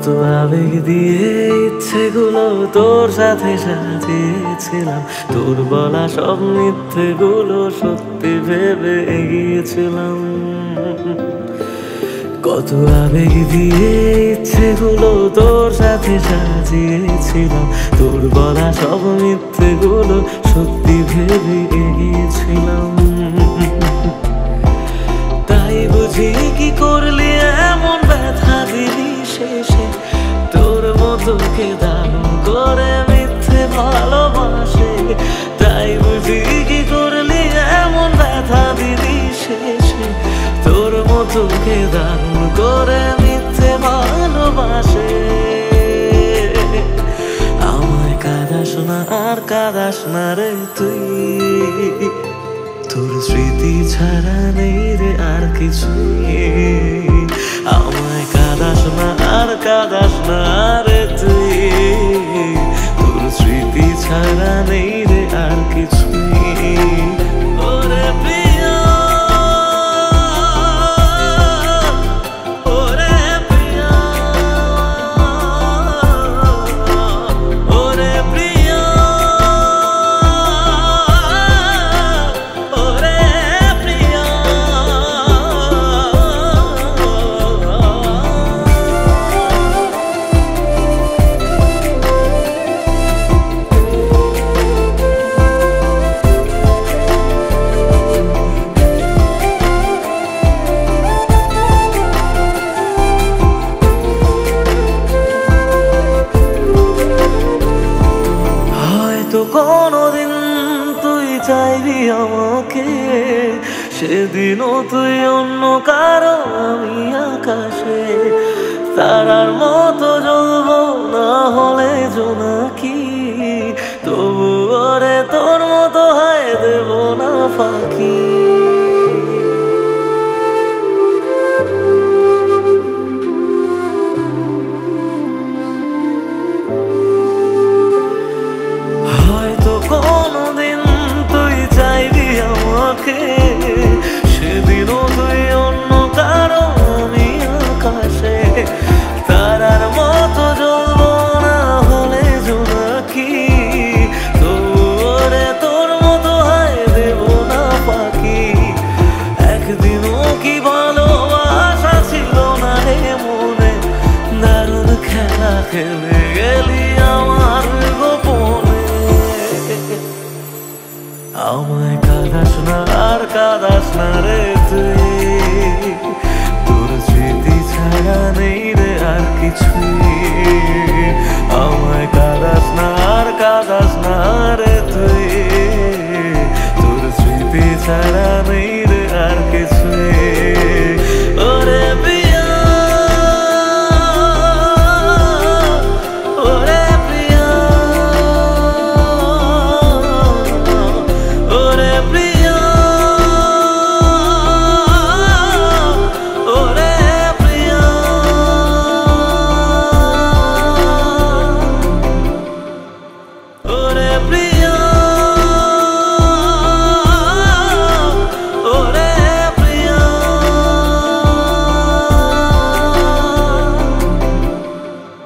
কত আবেগ দিয়ে ইচ্ছেগুলো তোর সাথে সাজিয়েছিলাম, তোর বলা সব মিথ্যেগুলো সত্যি ভেবে এগিয়েছিলাম। কত আবেগ দিয়ে ইচ্ছেগুলো তোর সাথে সাজিয়েছিলাম, তোর বলা সব মিথ্যেগুলো সত্যি ভেবে এগিয়েছিলাম। তাই বুঝি কি করলি এমন ব্যথা দিলি শেষে, তোর মতো কে দারুণ করে মিথ্যে ভালোবাসে। তাই বুঝি কি করলি এমন ব্যথা দিলি শেষে, তোর মতো কে দারুণ করে মিথ্যে ভালোবাসে। আমায় কাঁদাস না আর কাঁদাস না রে তুই, তোর স্মৃতি ছাড়া নেই রে আর কিছুই। আমায় কাঁদাস না আর কাঁদাস না রে তুই, তোর স্মৃতি ছাড়া নেই রে আর কিছুই। ওরে প্রিয়া, ওরে প্রিয়া, ওরে প্রিয়া, ওরে প্রিয়া। হয়তো কোনোদিন তুই চাইবি আমাকে, সেদিনও তুই অন্য কারো আমি আকাশে। তারার মতো জ্বলবো না হলে জোনাকি, তবু ওরে তোর মতো হয় দেব না ফাঁকি। হয়তো কোনোদিন তুই চাইবি আমাকে, সেদিনও তুই অন্য কারো আমি আকাশে। তারার মতো জ্বলবো না হলে জোনাকি, তবু ওরে তোর মতো হয় দেব না ফাঁকি। একদিনও কি ভালোবাসা ছিল না রে মনে, দারুণ খেলা খেলে গেলি আমার গোপনে। আমায় কাঁদাস না আর কাঁদাস না রে তুই, তোর স্মৃতি ছাড়া নেই রে আর কিছুই। আমায় কাঁদাস না